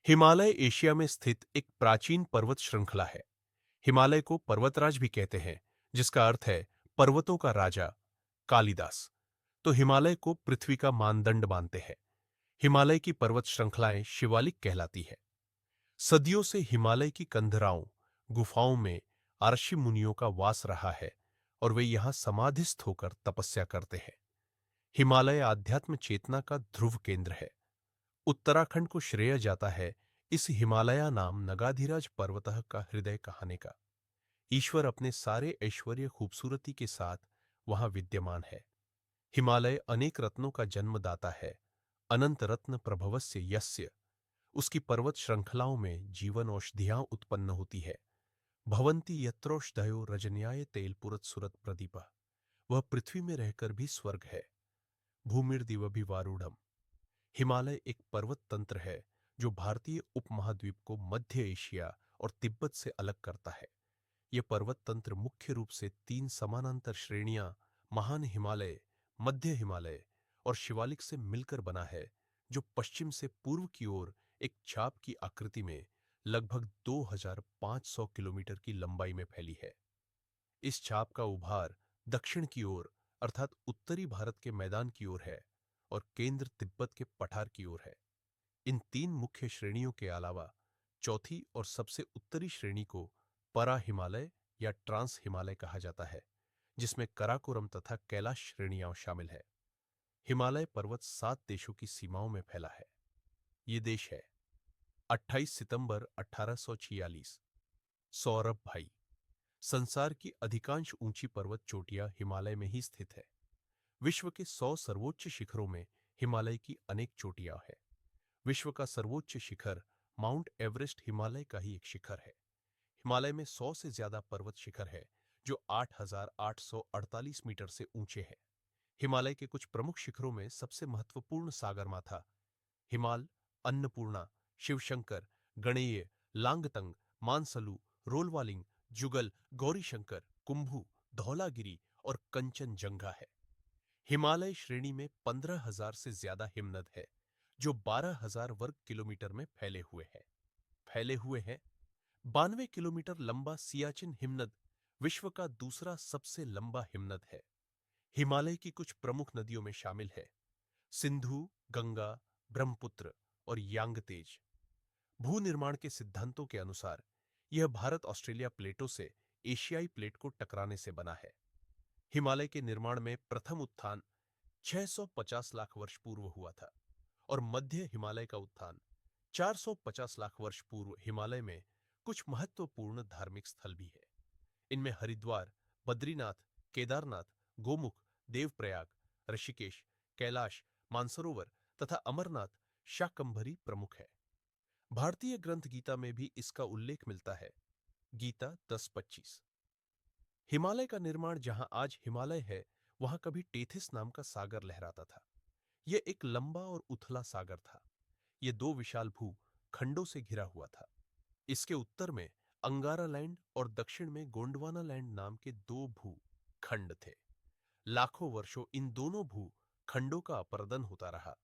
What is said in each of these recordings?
Himalaya Asia में स्थित एक प्राचीन पर्वत श्रृंखला है। हिमालय को पर्वतराज भी कहते हैं, जिसका अर्थ है पर्वतों का राजा। कालिदास तो हिमालय को पृथ्वी का मानदंड मानते हैं। हिमालय की पर्वत श्रृंखलाएं शिवालिक कहलाती है। सदियों से हिमालय की कंदराओं गुफाओं में ऋषि मुनियों का वास रहा है और वे यहां समाधिस्थ होकर तपस्या करते हैं। हिमालय आध्यात्म चेतना का ध्रुव केंद्र है। उत्तराखंड को श्रेय जाता है इस हिमालया नाम नगाधिराज पर्वतः का हृदय कहाने का। ईश्वर अपने सारे ऐश्वर्य खूबसूरती के साथ वहां विद्यमान है। हिमालय अनेक रत्नों का जन्मदाता है। अनंत रत्न प्रभवस्य यस्य। उसकी पर्वत श्रृंखलाओं में जीवन औषधियां उत्पन्न होती है। भवंती यत्रोषधयो रजन्याय तेल पुरत सुरत प्रदीप। वह पृथ्वी में रहकर भी स्वर्ग है। भूमिर्दिवभिवारूढ़म। हिमालय एक पर्वत तंत्र है जो भारतीय उपमहाद्वीप को मध्य एशिया और तिब्बत से अलग करता है। यह पर्वत तंत्र मुख्य रूप से तीन समानांतर श्रेणियां महान हिमालय, मध्य हिमालय और शिवालिक से मिलकर बना है, जो पश्चिम से पूर्व की ओर एक छाप की आकृति में लगभग 2500 किलोमीटर की लंबाई में फैली है। इस छाप का उभार दक्षिण की ओर अर्थात उत्तरी भारत के मैदान की ओर है और केंद्र तिब्बत के पठार की ओर है। इन तीन मुख्य श्रेणियों के अलावा चौथी और सबसे उत्तरी श्रेणी को परा हिमालय या ट्रांस हिमालय कहा जाता है, जिसमें कराकोरम तथा कैलाश श्रेणियां शामिल है। हिमालय पर्वत 7 देशों की सीमाओं में फैला है। ये देश है 28 सितंबर 1846। सौरभ भाई। संसार की अधिकांश ऊंची पर्वत चोटियां हिमालय में ही स्थित है। विश्व के 100 सर्वोच्च शिखरों में हिमालय की अनेक चोटियां हैं। विश्व का सर्वोच्च शिखर माउंट एवरेस्ट हिमालय का ही एक शिखर है। हिमालय में 100 से ज्यादा पर्वत शिखर है जो 8,848 मीटर से ऊंचे हैं। हिमालय के कुछ प्रमुख शिखरों में सबसे महत्वपूर्ण सागरमाथा हिमाल, अन्नपूर्णा, शिवशंकर, गणेय, लांगतंग, मानसलू, रोलवालिंग, जुगल, गौरीशंकर, कुंभू, धौलागिरी और कंचनजंगा है। हिमालय श्रेणी में 15,000 से ज्यादा हिमनद है, जो 12,000 वर्ग किलोमीटर में फैले हुए हैं। 92 किलोमीटर लंबा सियाचिन हिमनद विश्व का दूसरा सबसे लंबा हिमनद है। हिमालय की कुछ प्रमुख नदियों में शामिल है सिंधु, गंगा, ब्रह्मपुत्र और यांगतेज। भू निर्माण के सिद्धांतों के अनुसार यह भारत ऑस्ट्रेलिया प्लेटों से एशियाई प्लेट को टकराने से बना है। हिमालय के निर्माण में प्रथम उत्थान 650 लाख वर्ष पूर्व हुआ था और मध्य हिमालय का उत्थान 450 लाख वर्ष पूर्व। हिमालय में कुछ महत्वपूर्ण धार्मिक स्थल भी है। इनमें हरिद्वार, बद्रीनाथ, केदारनाथ, गोमुख, देवप्रयाग, ऋषिकेश, कैलाश, मानसरोवर तथा अमरनाथ, शाकंभरी प्रमुख है। भारतीय ग्रंथ गीता में भी इसका उल्लेख मिलता है। गीता 10:25। हिमालय का निर्माण जहां आज हिमालय है, वहां कभी टेथिस नाम का सागर लहराता था। यह एक लंबा और उथला सागर था। यह दो विशाल भू खंडों से घिरा हुआ था। इसके उत्तर में अंगारा लैंड और दक्षिण में गोंडवाना लैंड नाम के दो भू खंड थे। लाखों वर्षों इन दोनों भू खंडों का अपरदन होता रहा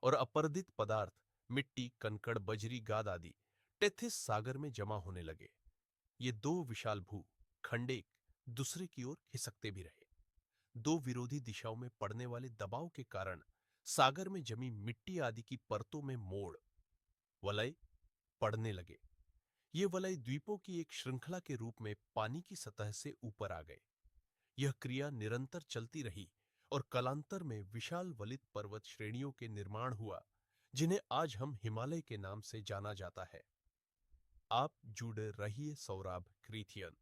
और अपरदित पदार्थ मिट्टी, कंकड़, बजरी, गाद आदि टेथिस सागर में जमा होने लगे। ये दो विशाल भू खंड एक दूसरे की ओर खिसकते भी रहे। दो विरोधी दिशाओं में पड़ने वाले दबाव के कारण सागर में जमी मिट्टी आदि की परतों में मोड़ वलय पड़ने लगे। ये वलय द्वीपों की एक श्रृंखला के रूप में पानी की सतह से ऊपर आ गए। यह क्रिया निरंतर चलती रही और कालांतर में विशाल वलित पर्वत श्रेणियों के निर्माण हुआ, जिन्हें आज हम हिमालय के नाम से जाना जाता है। आप जुड़ रहिए सौराब क्रीथियन।